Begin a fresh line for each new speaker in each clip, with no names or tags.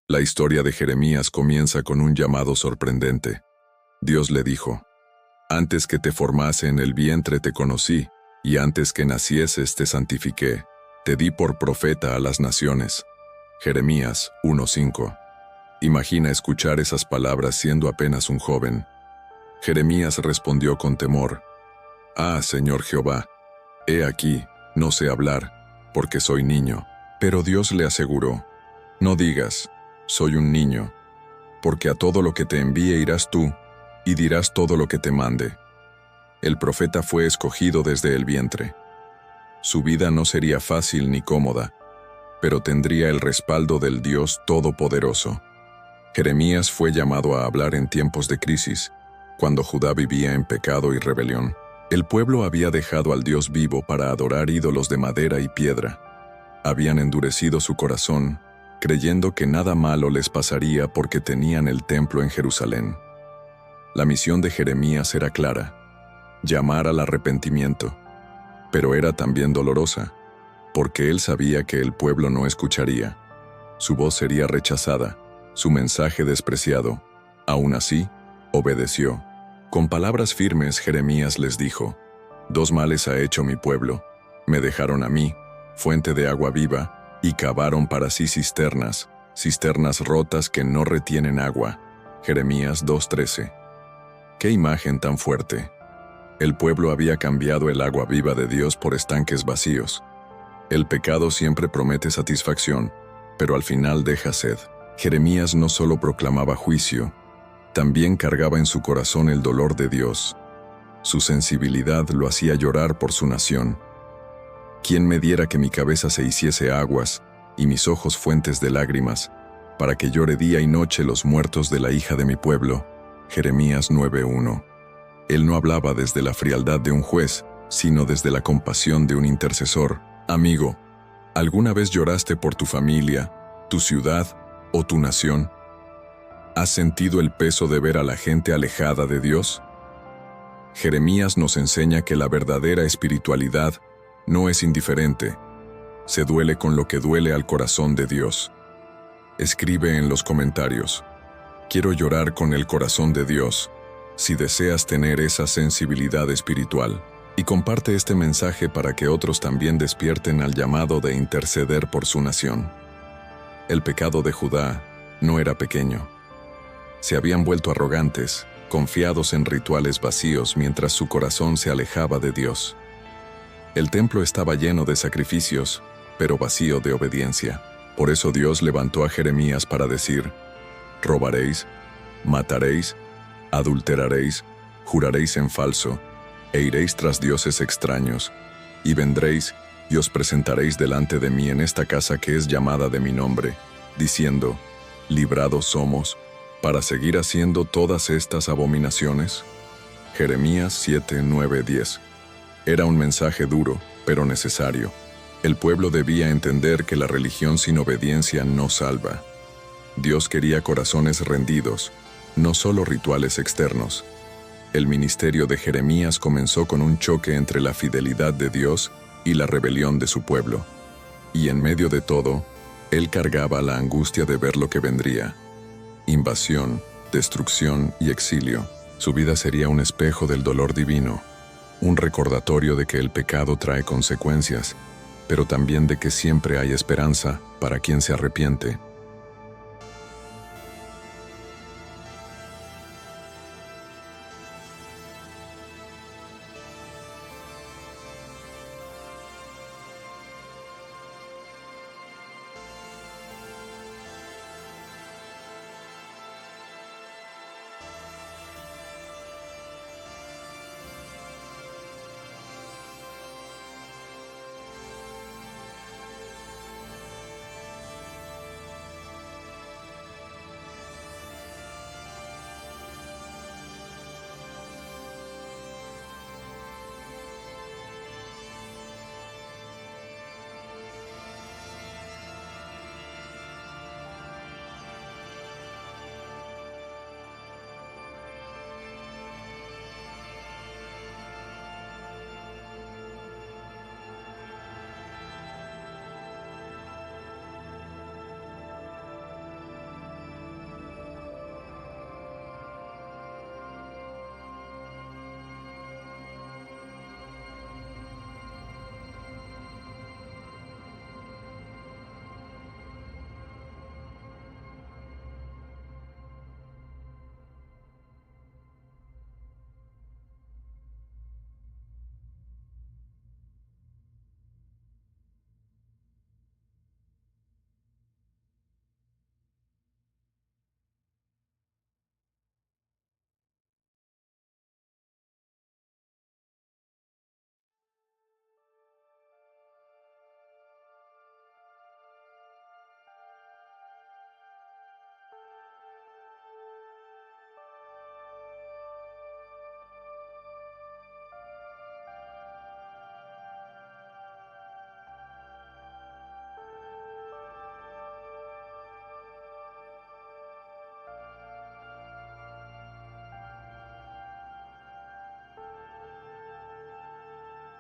La historia de Jeremías comienza con un llamado sorprendente. Dios le dijo: «Antes que te formase en el vientre te conocí, y antes que nacieses te santifiqué, te di por profeta a las naciones». Jeremías 1:5. Imagina escuchar esas palabras siendo apenas un joven. Jeremías respondió con temor: «Ah, Señor Jehová, he aquí, no sé hablar, porque soy niño». Pero Dios le aseguró: «No digas, soy un niño, porque a todo lo que te envíe irás tú, y dirás todo lo que te mande». El profeta fue escogido desde el vientre. Su vida no sería fácil ni cómoda, pero tendría el respaldo del Dios Todopoderoso. Jeremías fue llamado a hablar en tiempos de crisis, cuando Judá vivía en pecado y rebelión. El pueblo había dejado al Dios vivo para adorar ídolos de madera y piedra. Habían endurecido su corazón, creyendo que nada malo les pasaría porque tenían el templo en Jerusalén. La misión de Jeremías era clara: llamar al arrepentimiento. Pero era también dolorosa, porque él sabía que el pueblo no escucharía. Su voz sería rechazada, su mensaje despreciado. Aún así, obedeció. Con palabras firmes, Jeremías les dijo: «Dos males ha hecho mi pueblo. Me dejaron a mí, fuente de agua viva, y cavaron para sí cisternas, cisternas rotas que no retienen agua». Jeremías 2:13. ¡Qué imagen tan fuerte! El pueblo había cambiado el agua viva de Dios por estanques vacíos. El pecado siempre promete satisfacción, pero al final deja sed. Jeremías no solo proclamaba juicio, también cargaba en su corazón el dolor de Dios. Su sensibilidad lo hacía llorar por su nación. «¿Quién me diera que mi cabeza se hiciese aguas y mis ojos fuentes de lágrimas, para que llore día y noche los muertos de la hija de mi pueblo?» Jeremías 9:1. Él no hablaba desde la frialdad de un juez, sino desde la compasión de un intercesor. Amigo, ¿alguna vez lloraste por tu familia, tu ciudad o tu nación? ¿Has sentido el peso de ver a la gente alejada de Dios? Jeremías nos enseña que la verdadera espiritualidad no es indiferente. Se duele con lo que duele al corazón de Dios. Escribe en los comentarios: «Quiero llorar con el corazón de Dios», si deseas tener esa sensibilidad espiritual. Y comparte este mensaje para que otros también despierten al llamado de interceder por su nación. El pecado de Judá no era pequeño. Se habían vuelto arrogantes, confiados en rituales vacíos mientras su corazón se alejaba de Dios. El templo estaba lleno de sacrificios, pero vacío de obediencia. Por eso Dios levantó a Jeremías para decir: «Robaréis, mataréis, adulteraréis, juraréis en falso, e iréis tras dioses extraños, y vendréis y os presentaréis delante de mí en esta casa que es llamada de mi nombre, diciendo: ¿librados somos para seguir haciendo todas estas abominaciones?» Jeremías 7, 9, 10. Era un mensaje duro, pero necesario. El pueblo debía entender que la religión sin obediencia no salva. Dios quería corazones rendidos, no solo rituales externos. El ministerio de Jeremías comenzó con un choque entre la fidelidad de Dios y la rebelión de su pueblo. Y en medio de todo, él cargaba la angustia de ver lo que vendría: invasión, destrucción y exilio. Su vida sería un espejo del dolor divino, un recordatorio de que el pecado trae consecuencias, pero también de que siempre hay esperanza para quien se arrepiente.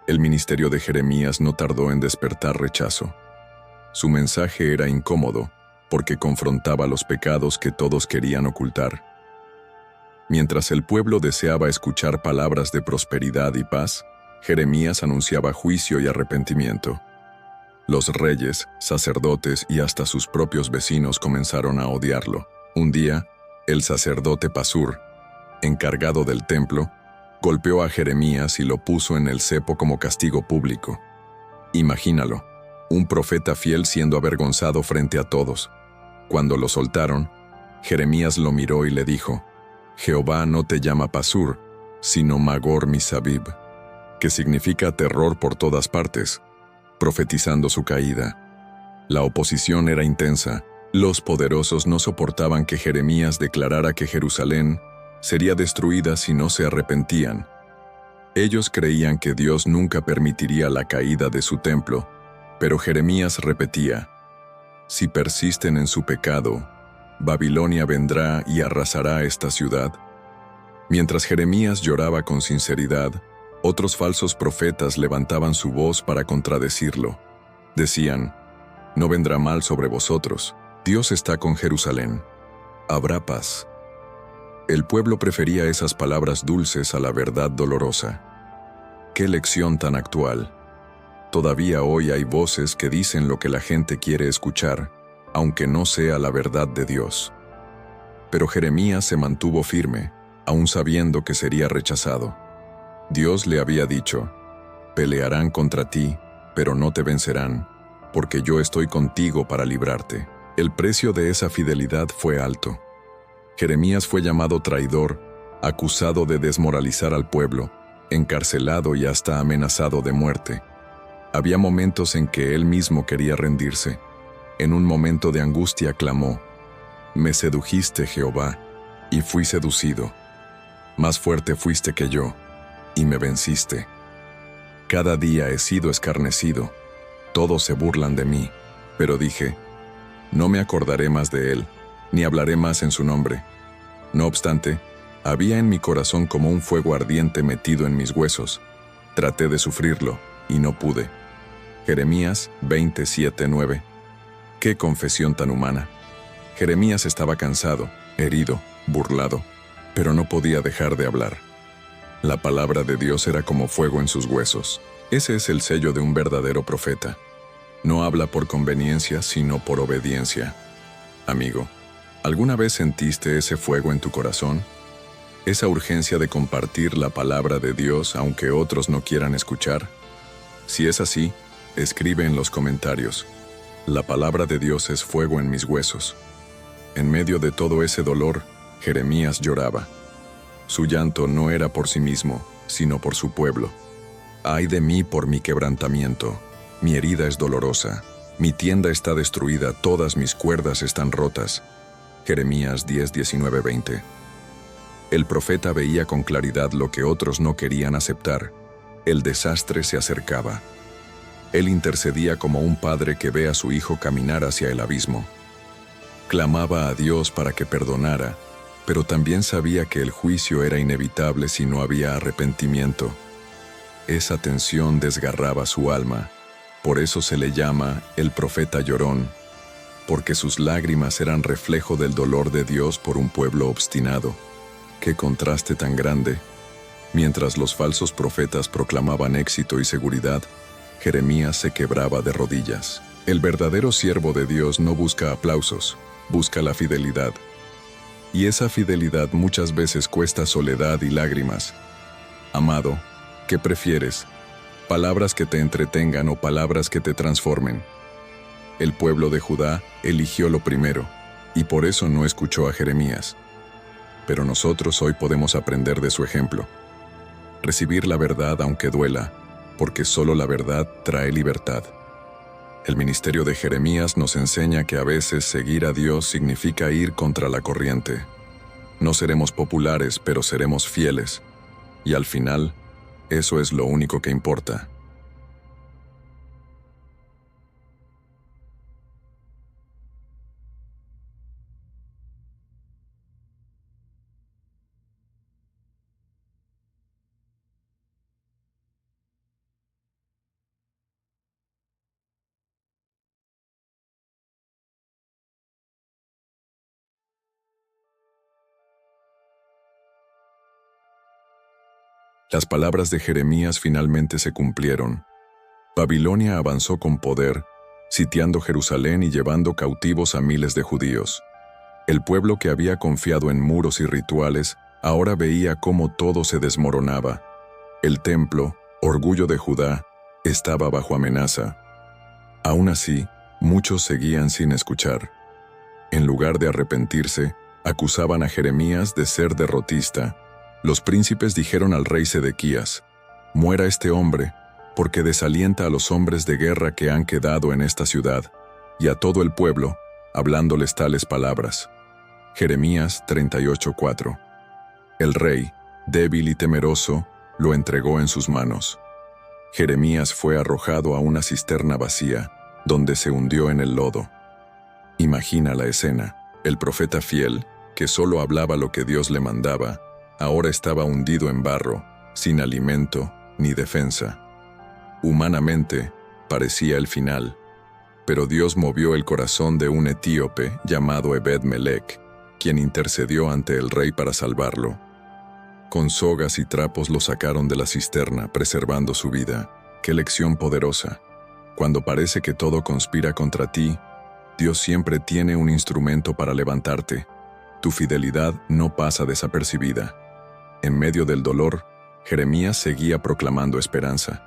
El ministerio de Jeremías no tardó en despertar rechazo. Su mensaje era incómodo, porque confrontaba los pecados que todos querían ocultar. Mientras el pueblo deseaba escuchar palabras de prosperidad y paz, Jeremías anunciaba juicio y arrepentimiento. Los reyes, sacerdotes y hasta sus propios vecinos comenzaron a odiarlo. Un día, el sacerdote Pasur, encargado del templo, golpeó a Jeremías y lo puso en el cepo como castigo público. Imagínalo, un profeta fiel siendo avergonzado frente a todos. Cuando lo soltaron, Jeremías lo miró y le dijo: Jehová no te llama Pasur, sino Magor Misabib, que significa terror por todas partes, profetizando su caída. La oposición era intensa. Los poderosos no soportaban que Jeremías declarara que Jerusalén sería destruida si no se arrepentían. Ellos creían que Dios nunca permitiría la caída de su templo, pero Jeremías repetía: si persisten en su pecado, Babilonia vendrá y arrasará esta ciudad. Mientras Jeremías lloraba con sinceridad, otros falsos profetas levantaban su voz para contradecirlo. Decían: no vendrá mal sobre vosotros, Dios está con Jerusalén. Habrá paz. El pueblo prefería esas palabras dulces a la verdad dolorosa. ¡Qué lección tan actual! Todavía hoy hay voces que dicen lo que la gente quiere escuchar, aunque no sea la verdad de Dios. Pero Jeremías se mantuvo firme, aún sabiendo que sería rechazado. Dios le había dicho: pelearán contra ti, pero no te vencerán, porque yo estoy contigo para librarte. El precio de esa fidelidad fue alto. Jeremías fue llamado traidor, acusado de desmoralizar al pueblo, encarcelado y hasta amenazado de muerte. Había momentos en que él mismo quería rendirse. En un momento de angustia clamó: me sedujiste, Jehová, y fui seducido. Más fuerte fuiste que yo, y me venciste. Cada día he sido escarnecido, todos se burlan de mí, pero dije: no me acordaré más de él, ni hablaré más en su nombre. No obstante, había en mi corazón como un fuego ardiente metido en mis huesos. Traté de sufrirlo, y no pude. Jeremías 27:9. ¡Qué confesión tan humana! Jeremías estaba cansado, herido, burlado, pero no podía dejar de hablar. La palabra de Dios era como fuego en sus huesos. Ese es el sello de un verdadero profeta. No habla por conveniencia, sino por obediencia. Amigo, ¿alguna vez sentiste ese fuego en tu corazón? Esa urgencia de compartir la palabra de Dios aunque otros no quieran escuchar. Si es así, escribe en los comentarios: la palabra de Dios es fuego en mis huesos. En medio de todo ese dolor, Jeremías lloraba. Su llanto no era por sí mismo, sino por su pueblo. Ay de mí por mi quebrantamiento. Mi herida es dolorosa. Mi tienda está destruida, todas mis cuerdas están rotas. Jeremías 10:19-20. El profeta veía con claridad lo que otros no querían aceptar. El desastre se acercaba. Él intercedía como un padre que ve a su hijo caminar hacia el abismo. Clamaba a Dios para que perdonara, pero también sabía que el juicio era inevitable si no había arrepentimiento. Esa tensión desgarraba su alma. Por eso se le llama el profeta llorón, porque sus lágrimas eran reflejo del dolor de Dios por un pueblo obstinado. ¡Qué contraste tan grande! Mientras los falsos profetas proclamaban éxito y seguridad, Jeremías se quebraba de rodillas. El verdadero siervo de Dios no busca aplausos, busca la fidelidad. Y esa fidelidad muchas veces cuesta soledad y lágrimas. Amado, ¿qué prefieres? ¿Palabras que te entretengan o palabras que te transformen? El pueblo de Judá eligió lo primero, y por eso no escuchó a Jeremías. Pero nosotros hoy podemos aprender de su ejemplo. Recibir la verdad aunque duela, porque solo la verdad trae libertad. El ministerio de Jeremías nos enseña que a veces seguir a Dios significa ir contra la corriente. No seremos populares, pero seremos fieles. Y al final, eso es lo único que importa. Las palabras de Jeremías finalmente se cumplieron. Babilonia avanzó con poder, sitiando Jerusalén y llevando cautivos a miles de judíos. El pueblo que había confiado en muros y rituales ahora veía cómo todo se desmoronaba. El templo, orgullo de Judá, estaba bajo amenaza. Aún así, muchos seguían sin escuchar. En lugar de arrepentirse, acusaban a Jeremías de ser derrotista. Los príncipes dijeron al rey Sedequías: «Muera este hombre, porque desalienta a los hombres de guerra que han quedado en esta ciudad», y a todo el pueblo, hablándoles tales palabras. Jeremías 38:4. El rey, débil y temeroso, lo entregó en sus manos. Jeremías fue arrojado a una cisterna vacía, donde se hundió en el lodo. Imagina la escena. El profeta fiel, que solo hablaba lo que Dios le mandaba, ahora estaba hundido en barro, sin alimento ni defensa. Humanamente, parecía el final, pero Dios movió el corazón de un etíope llamado Ebed-Melech, quien intercedió ante el rey para salvarlo. Con sogas y trapos lo sacaron de la cisterna, preservando su vida. ¡Qué lección poderosa! Cuando parece que todo conspira contra ti, Dios siempre tiene un instrumento para levantarte. Tu fidelidad no pasa desapercibida. En medio del dolor, Jeremías seguía proclamando esperanza.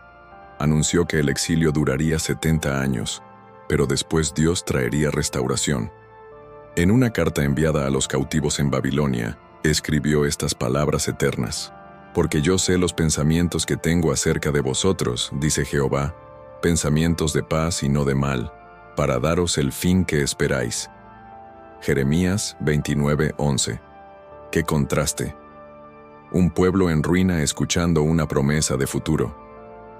Anunció que el exilio duraría 70 años, pero después Dios traería restauración. En una carta enviada a los cautivos en Babilonia, escribió estas palabras eternas: «Porque yo sé los pensamientos que tengo acerca de vosotros, dice Jehová, pensamientos de paz y no de mal, para daros el fin que esperáis». Jeremías 29:11. ¡Qué contraste! Un pueblo en ruina escuchando una promesa de futuro.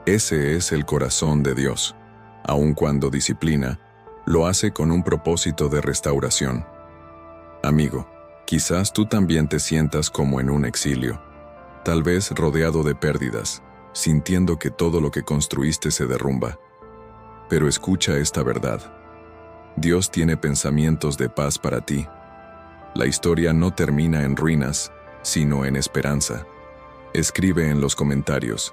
Ese es el corazón de Dios. Aun cuando disciplina, lo hace con un propósito de restauración. Amigo, quizás tú también te sientas como en un exilio, tal vez rodeado de pérdidas, sintiendo que todo lo que construiste se derrumba. Pero escucha esta verdad. Dios tiene pensamientos de paz para ti. La historia no termina en ruinas, sino en esperanza. Escribe en los comentarios: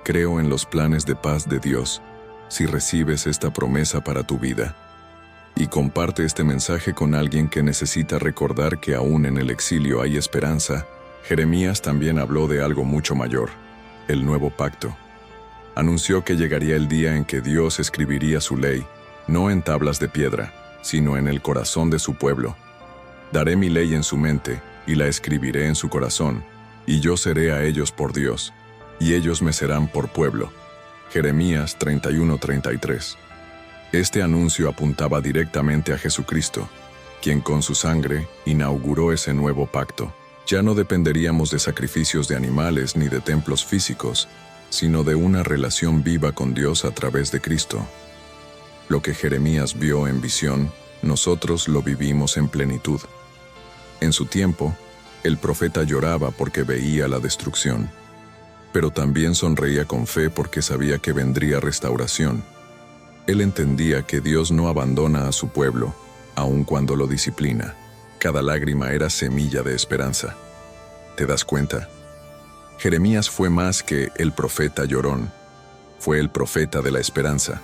«Creo en los planes de paz de Dios», si recibes esta promesa para tu vida. Y comparte este mensaje con alguien que necesita recordar que aún en el exilio hay esperanza. Jeremías también habló de algo mucho mayor: el nuevo pacto. Anunció que llegaría el día en que Dios escribiría su ley, no en tablas de piedra, sino en el corazón de su pueblo. «Daré mi ley en su mente, y la escribiré en su corazón, y yo seré a ellos por Dios, y ellos me serán por pueblo». Jeremías 31:33. Este anuncio apuntaba directamente a Jesucristo, quien con su sangre inauguró ese nuevo pacto. Ya no dependeríamos de sacrificios de animales ni de templos físicos, sino de una relación viva con Dios a través de Cristo. Lo que Jeremías vio en visión, nosotros lo vivimos en plenitud. En su tiempo, el profeta lloraba porque veía la destrucción, pero también sonreía con fe porque sabía que vendría restauración. Él entendía que Dios no abandona a su pueblo, aun cuando lo disciplina. Cada lágrima era semilla de esperanza. ¿Te das cuenta? Jeremías fue más que el profeta llorón. Fue el profeta de la esperanza.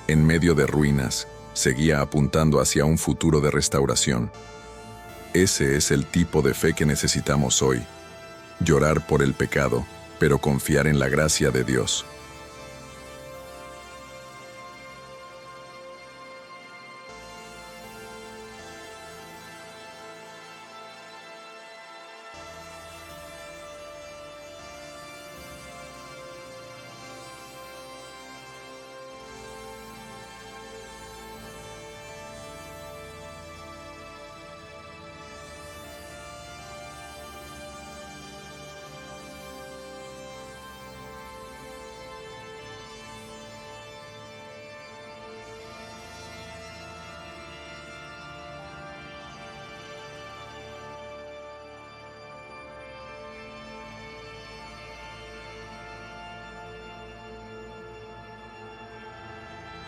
En medio de ruinas, seguía apuntando hacia un futuro de restauración. Ese es el tipo de fe que necesitamos hoy. Llorar por el pecado, pero confiar en la gracia de Dios.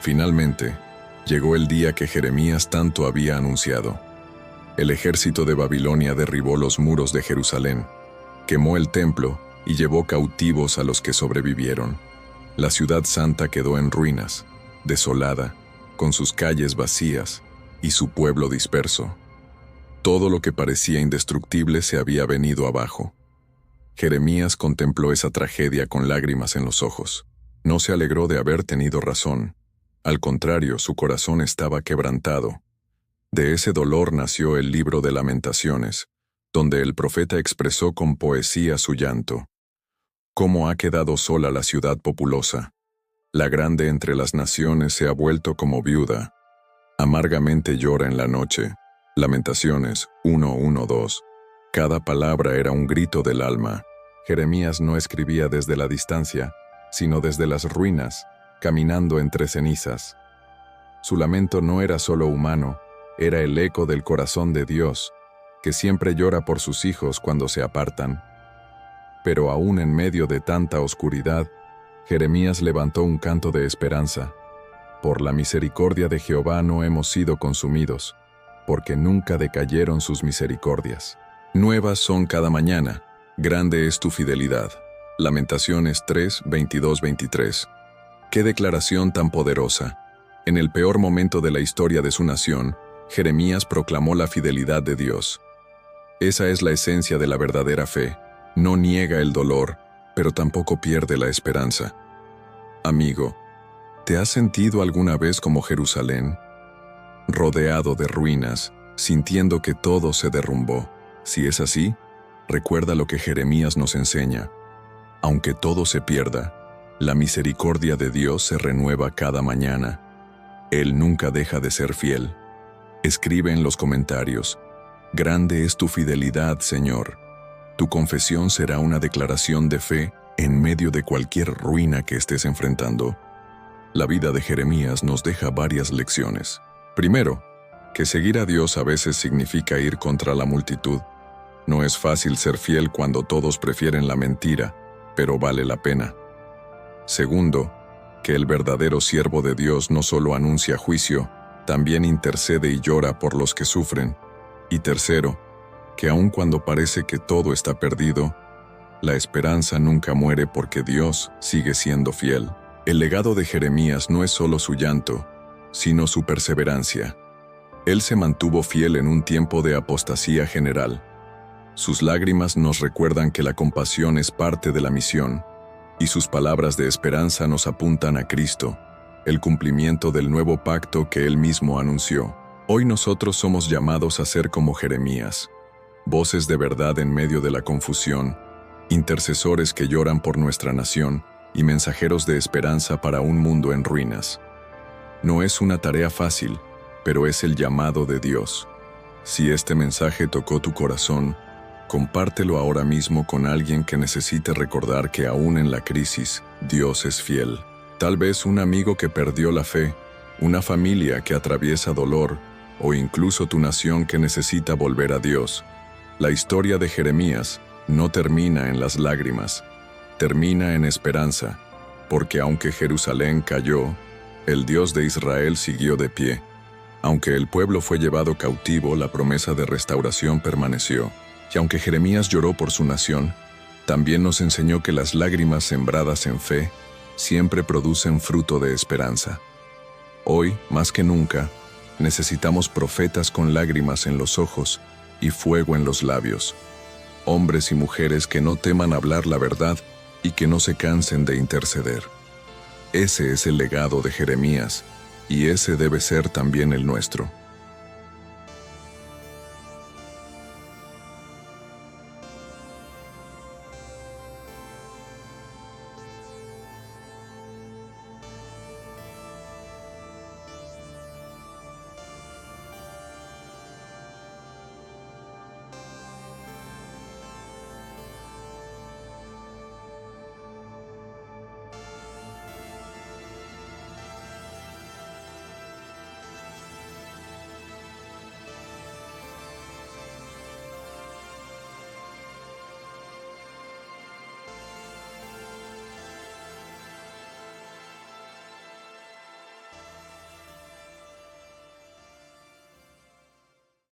Finalmente, llegó el día que Jeremías tanto había anunciado. El ejército de Babilonia derribó los muros de Jerusalén, quemó el templo y llevó cautivos a los que sobrevivieron. La ciudad santa quedó en ruinas, desolada, con sus calles vacías y su pueblo disperso. Todo lo que parecía indestructible se había venido abajo. Jeremías contempló esa tragedia con lágrimas en los ojos. No se alegró de haber tenido razón. Al contrario, su corazón estaba quebrantado. De ese dolor nació el libro de Lamentaciones, donde el profeta expresó con poesía su llanto. ¿Cómo ha quedado sola la ciudad populosa? La grande entre las naciones se ha vuelto como viuda. Amargamente llora en la noche. Lamentaciones 1:1-2. Cada palabra era un grito del alma. Jeremías no escribía desde la distancia, sino desde las ruinas, caminando entre cenizas. Su lamento no era solo humano, era el eco del corazón de Dios, que siempre llora por sus hijos cuando se apartan. Pero aún en medio de tanta oscuridad, Jeremías levantó un canto de esperanza. Por la misericordia de Jehová no hemos sido consumidos, porque nunca decayeron sus misericordias. Nuevas son cada mañana, grande es tu fidelidad. Lamentaciones 3:22-23. ¡Qué declaración tan poderosa! En el peor momento de la historia de su nación, Jeremías proclamó la fidelidad de Dios. Esa es la esencia de la verdadera fe. No niega el dolor, pero tampoco pierde la esperanza. Amigo, ¿te has sentido alguna vez como Jerusalén? Rodeado de ruinas, sintiendo que todo se derrumbó. Si es así, recuerda lo que Jeremías nos enseña. Aunque todo se pierda, la misericordia de Dios se renueva cada mañana. Él nunca deja de ser fiel. Escribe en los comentarios: grande es tu fidelidad, Señor. Tu confesión será una declaración de fe en medio de cualquier ruina que estés enfrentando. La vida de Jeremías nos deja varias lecciones. Primero, que seguir a Dios a veces significa ir contra la multitud. No es fácil ser fiel cuando todos prefieren la mentira, pero vale la pena. Segundo, que el verdadero siervo de Dios no solo anuncia juicio, también intercede y llora por los que sufren. Y tercero, que aun cuando parece que todo está perdido, la esperanza nunca muere porque Dios sigue siendo fiel. El legado de Jeremías no es solo su llanto, sino su perseverancia. Él se mantuvo fiel en un tiempo de apostasía general. Sus lágrimas nos recuerdan que la compasión es parte de la misión, y sus palabras de esperanza nos apuntan a Cristo, el cumplimiento del nuevo pacto que Él mismo anunció. Hoy nosotros somos llamados a ser como Jeremías, voces de verdad en medio de la confusión, intercesores que lloran por nuestra nación y mensajeros de esperanza para un mundo en ruinas. No es una tarea fácil, pero es el llamado de Dios. Si este mensaje tocó tu corazón, compártelo ahora mismo con alguien que necesite recordar que aún en la crisis, Dios es fiel. Tal vez un amigo que perdió la fe, una familia que atraviesa dolor, o incluso tu nación que necesita volver a Dios. La historia de Jeremías no termina en las lágrimas, termina en esperanza, porque aunque Jerusalén cayó, el Dios de Israel siguió de pie. Aunque el pueblo fue llevado cautivo, la promesa de restauración permaneció. Y aunque Jeremías lloró por su nación, también nos enseñó que las lágrimas sembradas en fe siempre producen fruto de esperanza. Hoy, más que nunca, necesitamos profetas con lágrimas en los ojos y fuego en los labios. Hombres y mujeres que no teman hablar la verdad y que no se cansen de interceder. Ese es el legado de Jeremías, y ese debe ser también el nuestro.